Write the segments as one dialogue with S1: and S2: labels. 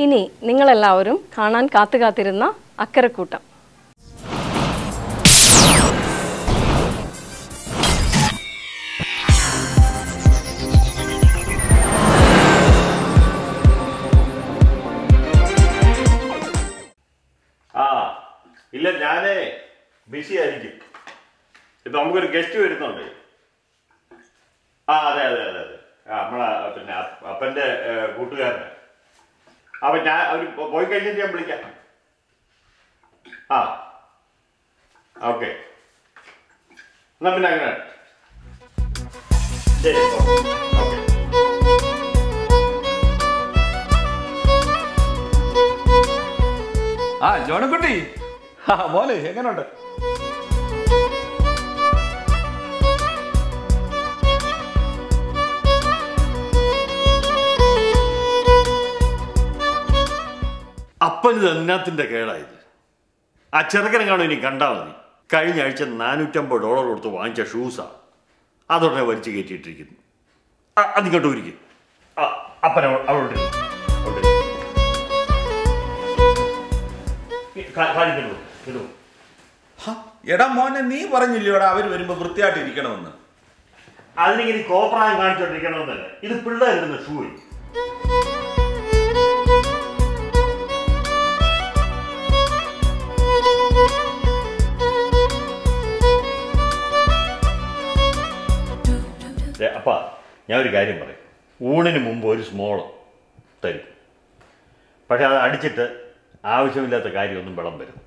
S1: ഇനി നിങ്ങളെല്ലാവരും കാണാൻ കാത്തുകാത്തിരുന്ന അക്കരക്കൂട്ടം.
S2: ഇല്ല, ഞാനേ ബിസി ആയിരിക്കും. ഇപ്പം നമുക്കൊരു ഗസ്റ്റ് വരുന്നുണ്ട്. അതെ അതെ അതെ അതെ നമ്മളെ പിന്നെ അപ്പൻ്റെ കൂട്ടുകാരന്. അപ്പം ഞാൻ അവർ പോയി കഴിഞ്ഞിട്ട് ഞാൻ വിളിക്കാം. ഓക്കെ, എന്നാ പിന്നെ അങ്ങനെ ശരി. ഓക്കെ.
S3: ജോണക്കുട്ടി, മോനെ എങ്ങനെയുണ്ട്?
S2: അപ്പനിത് എന്നാത്തിൻ്റെ കേടായത്? ആ ചെറുക്കനെങ്ങാണോ ഇനി കണ്ടാൽ മതി. കഴിഞ്ഞ ആഴ്ച $450 കൊടുത്ത് വാങ്ങിച്ച ഷൂസാ അതോടെ വലിച്ചു കയറ്റിയിട്ടിരിക്കുന്നു. അതിങ്ങോട്ട് ഒരിക്കും. അപ്പന അവളോട്
S3: എടാ മോനെ, നീ പറഞ്ഞില്ലോടാ അവര് വരുമ്പോ വൃത്തിയായിട്ട് ഇരിക്കണമെന്ന്.
S2: അതിനിങ്ങനെ കോപ്രായം കാണിച്ചോണ്ടിരിക്കണമെന്നല്ല, ഇത് പിള്ളേരിടുന്ന ഷൂ. അപ്പ ഞാൻ ഒരു കാര്യം പറയും. ഊണിന് മുമ്പ് ഒരു സ്മോൾ തരും, പക്ഷെ അത് അടിച്ചിട്ട് ആവശ്യമില്ലാത്ത കാര്യമൊന്നും വെള്ളം വരും.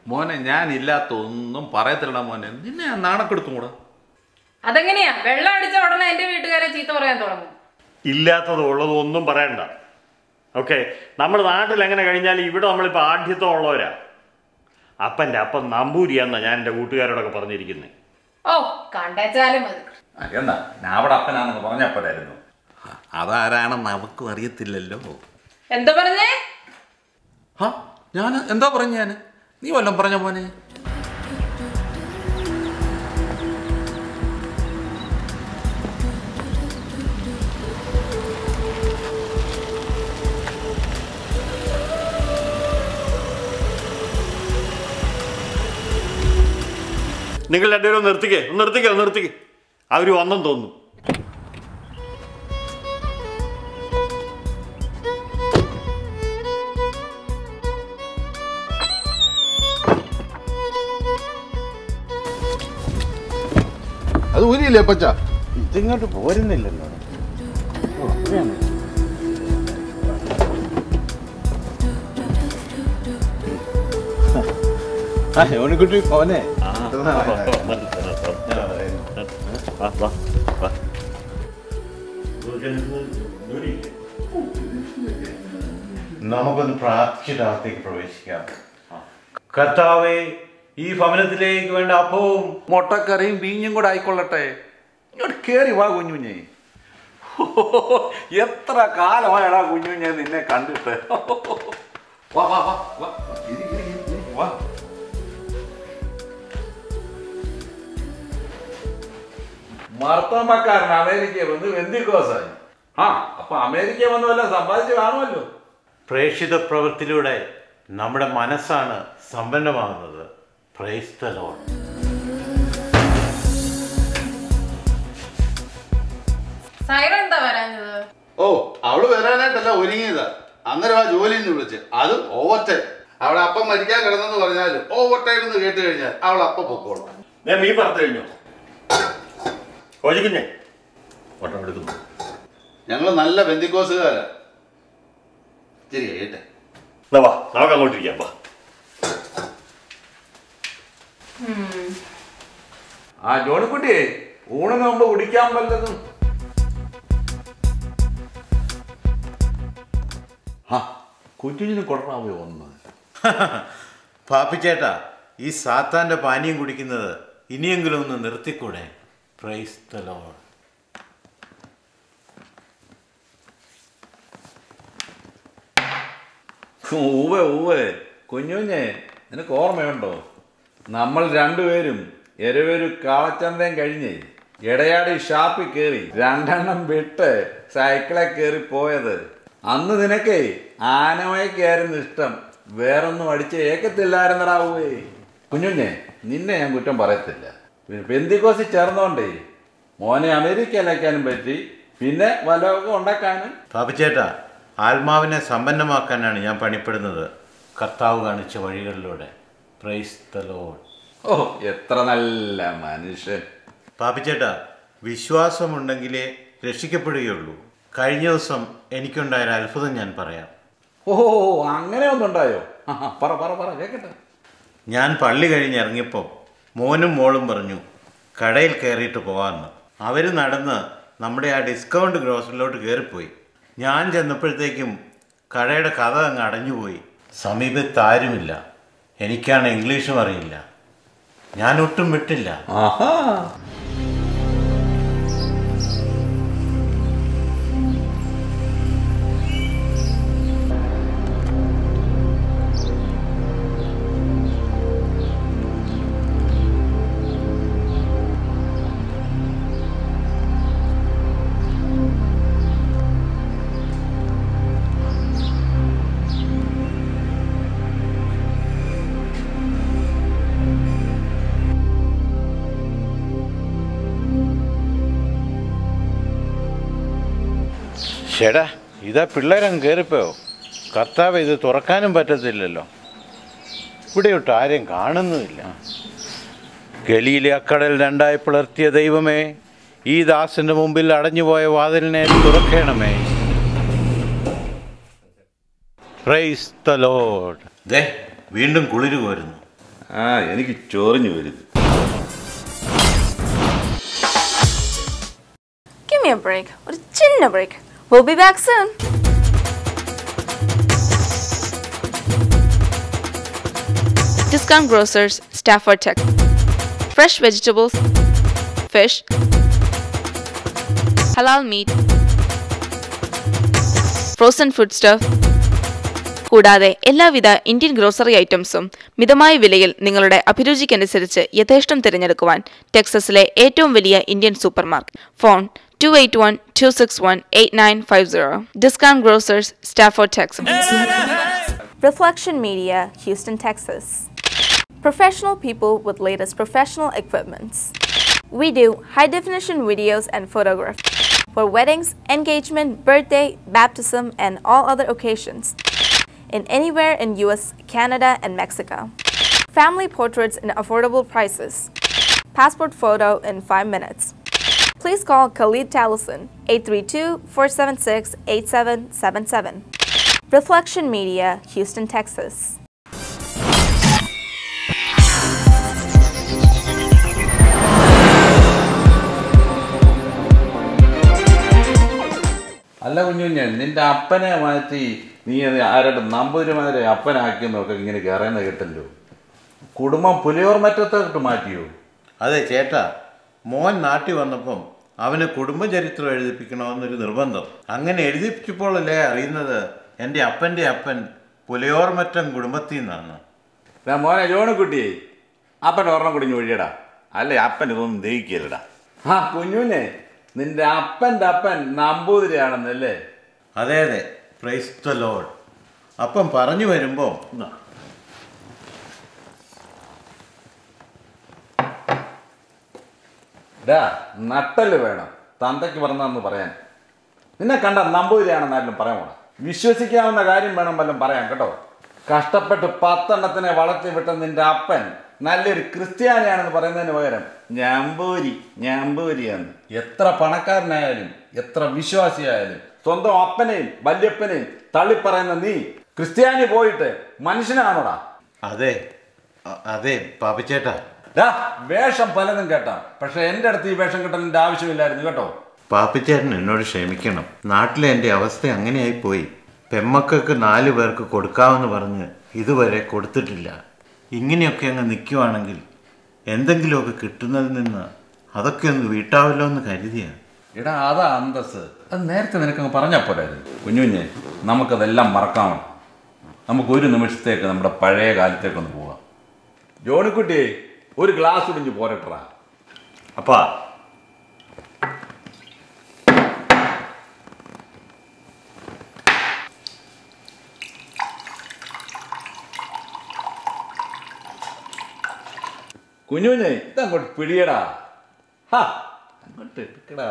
S3: മോനെ, ഞാൻ ഇല്ലാത്ത ഒന്നും പറയത്തില്ലടാ മോനെ. നിന്നെ ഞാൻ നാണക്കെടുത്തും കൂടെ.
S4: അതെങ്ങനെയാ? വെള്ളം അടിച്ച ഉടനെ എന്റെ വീട്ടുകാരെ ചീത്ത പറയാൻ തുടങ്ങും.
S2: ഇല്ലാത്തതും ഉള്ളതും ഒന്നും പറയണ്ട. ഓക്കെ, നമ്മുടെ നാട്ടിൽ എങ്ങനെ കഴിഞ്ഞാലും ഇവിടെ നമ്മളിപ്പോൾ ആഢ്യത്വം ഉള്ളവരാ. അപ്പൻ്റെ അപ്പം നമ്പൂരിയാന്നാ ഞാൻ എൻ്റെ കൂട്ടുകാരോടൊക്കെ പറഞ്ഞിരിക്കുന്നത്.
S4: ഓ, കണ്ടേച്ചാലും മതി.
S3: എന്താ ഞാൻ അവിടെ അപ്പനാണെന്ന് പറഞ്ഞപ്പോഴായിരുന്നു. അതാരാണെന്ന് അവക്കും അറിയത്തില്ലല്ലോ.
S4: എന്താ പറഞ്ഞേ?
S3: ഞാൻ എന്താ പറഞ്ഞ? ഞാൻ നീ വല്ലതും പറഞ്ഞ മോനെ?
S2: നിങ്ങൾ രണ്ടുപേരും നിർത്തിക്കേ. അവർ വന്നെന്ന് തോന്നുന്നു.
S5: അത് ഊരിയില്ലേ പച്ച?
S6: ഇതിങ്ങോട്ട് പോരുന്നില്ലല്ലോ. യോണിക്കുട്ടി പോനെ.
S7: നമുക്കൊന്ന് പ്രാർത്ഥിച്ചിട്ട് പ്രവേശിക്കാം. കർത്താവേ, ഈ ഭവനത്തിലേക്ക് വേണ്ട അപ്പവും
S3: മുട്ടക്കറിയും ബീഞ്ഞും കൂടെ ആയിക്കൊള്ളട്ടെ. ഇങ്ങോട്ട് കേറി വാ കുഞ്ഞുഞ്ഞേ. എത്ര കാലമായടാ കുഞ്ഞുഞ്ഞേ നിന്നെ കണ്ടിട്ട്. വാ വാ വാ വാ വാ. മർത്തമ്മക്കാരൻ അമേരിക്ക വന്ന് വെന്തിക്കോസായി. അപ്പൊ അമേരിക്ക വന്ന് വല്ല സമ്പാദിച്ച് കാണുമല്ലോ.
S7: പ്രേക്ഷിത പ്രവൃത്തിയിലൂടെ നമ്മുടെ മനസ്സാണ് സമ്പന്നമാകുന്നത്. Price the Lord.
S4: എന്താ വരാഞ്ഞത്?
S5: ഓ, അവള് വരാനായിട്ടല്ല ഒരുങ്ങിയതാ. അന്നേരം ആ ജോലിയിൽ നിന്ന് വിളിച്ച്, അതും ഓവർ ടൈം. അവളെ അപ്പം മരിക്കാൻ കിടന്നെന്ന് പറഞ്ഞാലും ഓവർ ടൈം എന്ന് കേട്ട് കഴിഞ്ഞാൽ അവൾ അപ്പം പൊക്കോളാം.
S2: ഞാൻ മീൻ പറഞ്ഞു കഴിഞ്ഞു. കോഴിക്കുഞ്ഞേ ഓട്ടം എടുക്കുന്നു.
S5: ഞങ്ങൾ നല്ല ബന്ധിക്കോസുകാരാ. ശരി കേട്ടെ.
S2: വാ, നമുക്ക് അങ്ങോട്ടിരിക്കാം. വാ.
S3: ജോണിക്കുട്ടിയെ, ഊണിന് മുമ്പ് കുടിക്കാൻ വല്ലതും? കുഞ്ഞിന് കൊടറാവോ ഒന്ന്?
S7: പാപ്പിച്ചേട്ടാ, ഈ സാത്താന്റെ പാനീയം കുടിക്കുന്നത് ഇനിയെങ്കിലും ഒന്ന് നിർത്തിക്കൂടെ? Praise the lord.
S3: ഊവേ കുഞ്ഞുഞ്ഞെ, നിനക്ക് ഓർമ്മയുണ്ടോ? നമ്മൾ രണ്ടുപേരും എരവേരു കാളച്ചന്തയും കഴിഞ്ഞ് ഇടയാടി ഷാപ്പിൽ കയറി 2 എണ്ണം വിട്ട് സൈക്കിളെ കയറി പോയത്. അന്ന് നിനക്കേ ആനമയക്കായിരുന്നു ഇഷ്ടം, വേറൊന്നും അടിച്ച് ഏക്കത്തില്ലായിരുന്നടാവേ. കുഞ്ഞുഞ്ഞെ, നിന്നെ ഞാൻ കുറ്റം പറയത്തില്ല. പിന്നെ പെന്തിക്കോസിൽ ചേർന്നോണ്ടേ മോനെ അമേരിക്കയിലേക്കാനും പറ്റി, പിന്നെ വല്ലതൊക്കെ ഉണ്ടാക്കാനും.
S7: പാപ്പിച്ചേട്ടാ, ആത്മാവിനെ സമ്പന്നമാക്കാനാണ് ഞാൻ പണിപ്പെടുന്നത് കർത്താവ് കാണിച്ച വഴികളിലൂടെ. Price the Lord.
S3: ഓ, എത്ര നല്ല മനുഷ്യൻ.
S7: പാപ്പിച്ചേട്ടാ, വിശ്വാസമുണ്ടെങ്കിലേ രക്ഷിക്കപ്പെടുകയുള്ളൂ. കഴിഞ്ഞ ദിവസം എനിക്കുണ്ടായ അത്ഭുതം ഞാൻ പറയാം.
S3: ഓ, അങ്ങനെ ഒന്നുണ്ടായോ? പറ പറ പറ കേക്കട്ടെ.
S7: ഞാൻ പള്ളി കഴിഞ്ഞിറങ്ങിയപ്പോൾ മോനും മോളും പറഞ്ഞു കടയിൽ കയറിയിട്ട് പോകാമെന്ന്. അവർ നടന്ന് നമ്മുടെ ആ ഡിസ്കൗണ്ട് ഗ്രോസറിലോട്ട് കയറിപ്പോയി. ഞാൻ ചെന്നപ്പോഴത്തേക്കും കടയുടെ കഥ അങ്ങ് അടഞ്ഞുപോയി. സമീപത്ത് ആരുമില്ല. എനിക്കാണ് ഇംഗ്ലീഷും അറിയില്ല. ഞാൻ ഒട്ടും വിട്ടില്ല.
S3: ആഹാ.
S7: ചേട്ടാ, ഇതാ പിള്ളേരങ്ങ് കയറിപ്പോയോ? കർത്താവ്, ഇത് തുറക്കാനും പറ്റത്തില്ലല്ലോ. ഇവിടെയൊട്ട് ആരെയും കാണുന്നുമില്ല. ഗലീലെ അക്കടൽ രണ്ടായി പിളർത്തിയ ദൈവമേ, ഈ ദാസന്റെ മുമ്പിൽ അടഞ്ഞുപോയ വാതിലിനെ തുറക്കണമേ. Praise the lord. ദേ, വീണ്ടും കുളിര് കോരുന്നു.
S3: എനിക്ക് ചൊറിഞ്ഞു വരുന്നു.
S8: Give me a break. ഒരു ചിന്ന break. We'll be back soon. Discount Grocers, Stafford, Texas. Fresh vegetables, fish, halal meat, frozen food stuff. കൂടാതെ എല്ലാവിധ ഇന്ത്യൻ ഗ്രോസറി ഐറ്റംസും മിതമായ വിലയിൽ നിങ്ങളുടെ അഭിരുചിക്കനുസരിച്ച് യഥേഷ്ടം തിരഞ്ഞെടുക്കുവാൻ ടെക്സസിലെ ഏറ്റവും വലിയ Indian supermarket. Phone 281-261-8950. Discount Grocers, Stafford, Texas. Reflection Media, Houston, Texas. Professional people with latest professional equipments. We do high-definition videos and photographs for weddings, engagement, birthday, baptism, and all other occasions in anywhere in US, Canada, and Mexico. Family portraits in affordable prices. Passport photo in 5 minutes. Please call Khalid Taliesin, 832-476-8777. Reflection Media, Houston, Texas.
S3: അല്ല കുഞ്ഞുഞ്ഞ, നിന്റെ അപ്പനെ മാറ്റി നീ ആരുടെ നമ്പൂതിരിമാരെ അപ്പനാക്കിയെന്നൊക്കെ ഇങ്ങനെ കയറുന്ന കേട്ടല്ലോ. കുടുംബം പുലിയോർമറ്റത്തോട്ട് മാറ്റിയോ?
S7: അതെ ചേട്ടാ, മോൻ നാട്ടിൽ വന്നപ്പം അവന് കുടുംബചരിത്രം എഴുതിപ്പിക്കണമെന്നൊരു നിർബന്ധം. അങ്ങനെ എഴുതിപ്പിച്ചപ്പോഴല്ലേ അറിയുന്നത് എൻ്റെ അപ്പൻ്റെ അപ്പൻ പുലയോർമറ്റം കുടുംബത്തിൽ നിന്നാണ്.
S3: മോനെ ജോണിക്കുട്ടിയെ, അപ്പൻ ഓർമ്മ കുടിഞ്ഞ് ഒഴിയടാ, അല്ലേ അപ്പൻ ഇതൊന്നും ദഹിക്കില്ലടാ. ആ കുഞ്ഞുനെ, നിന്റെ അപ്പൻ്റെ അപ്പൻ നമ്പൂതിരിയാണെന്നല്ലേ?
S7: അതെ അതെ, പ്രൈസ് ദ ലോർഡ്. അപ്പം പറഞ്ഞു വരുമ്പോൾ
S3: നട്ടല് വേണം തന്തയ്ക്ക് പറഞ്ഞതെന്ന് പറയാൻ. നിന്നെ കണ്ട നമ്പൂതിരിയാണെന്നാലും പറയാൻ പോണം. വിശ്വസിക്കാവുന്ന കാര്യം വേണം വല്ലതും പറയാൻ കേട്ടോ. കഷ്ടപ്പെട്ട് 10 എണ്ണത്തിനെ വളർത്തി വിട്ട നിന്റെ അപ്പൻ നല്ലൊരു ക്രിസ്ത്യാനിയാണെന്ന് പറയുന്നതിന് പകരം ഞാമ്പൂരിയാന്ന്. എത്ര പണക്കാരനായാലും എത്ര വിശ്വാസിയായാലും സ്വന്തം അപ്പനെയും വല്യപ്പനെയും തള്ളിപ്പറയുന്ന നീ ക്രിസ്ത്യാനി പോയിട്ട് മനുഷ്യനാണോടാ?
S7: അതെ അതെ പാപ്പിച്ചേട്ടാ.
S3: വേഷം പലതും കേട്ടാം, പക്ഷെ എൻ്റെ അടുത്ത് ഈ വേഷം കിട്ടലിൻ്റെ ആവശ്യമില്ലായിരുന്നു കേട്ടോ.
S7: പാപ്പിച്ചേട്ടൻ എന്നോട് ക്ഷമിക്കണം. നാട്ടിലെ എൻ്റെ അവസ്ഥ അങ്ങനെയായിപ്പോയി. പെമ്മക്കൾക്ക് 4 പേർക്ക് കൊടുക്കാമെന്ന് പറഞ്ഞ് ഇതുവരെ കൊടുത്തിട്ടില്ല. ഇങ്ങനെയൊക്കെ അങ്ങ് നിൽക്കുവാണെങ്കിൽ എന്തെങ്കിലുമൊക്കെ കിട്ടുന്നതിൽ നിന്ന് അതൊക്കെ ഒന്ന് വീട്ടാവല്ലോ എന്ന് കരുതിയാണ്.
S3: എടാ, അതാ അന്തസ്. അത് നേരത്തെ നിനക്കങ്ങ് പറഞ്ഞാൽ പോരായിരുന്നു. കുഞ്ഞുഞ്ഞെ, നമുക്കതെല്ലാം മറക്കാമോ? നമുക്കൊരു നിമിഷത്തേക്ക് നമ്മുടെ പഴയ കാലത്തേക്കൊന്ന് പോവാം. ജോണിക്കുട്ടി, ഒരു ഗ്ലാസ് ഒടിഞ്ഞ് പോരട്ടാ.
S2: അപ്പാ
S3: കുഞ്ഞുഞ്ഞെ ഇതങ്ങോട്ട് പിടിയടാ. ഹാ അങ്ങോട്ട് എടുക്കടാ.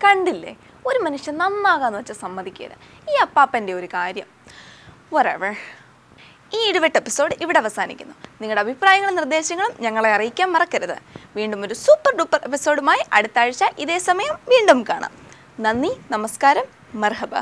S8: കണ്ടില്ലേ, ഒരു മനുഷ്യൻ നന്നാകാന്ന് വെച്ചാൽ സമ്മതിക്കരുത്. ഈ അപ്പാപ്പൻ്റെ ഒരു കാര്യം. whatever. ഈ ഇടവിട്ട് എപ്പിസോഡ് ഇവിടെ അവസാനിക്കുന്നു. നിങ്ങളുടെ അഭിപ്രായങ്ങളും നിർദ്ദേശങ്ങളും ഞങ്ങളെ അറിയിക്കാൻ മറക്കരുത്. വീണ്ടും ഒരു സൂപ്പർ ഡൂപ്പർ എപ്പിസോഡുമായി അടുത്ത ആഴ്ച ഇതേ സമയം വീണ്ടും കാണാം. നന്ദി, നമസ്കാരം, മർഹബ.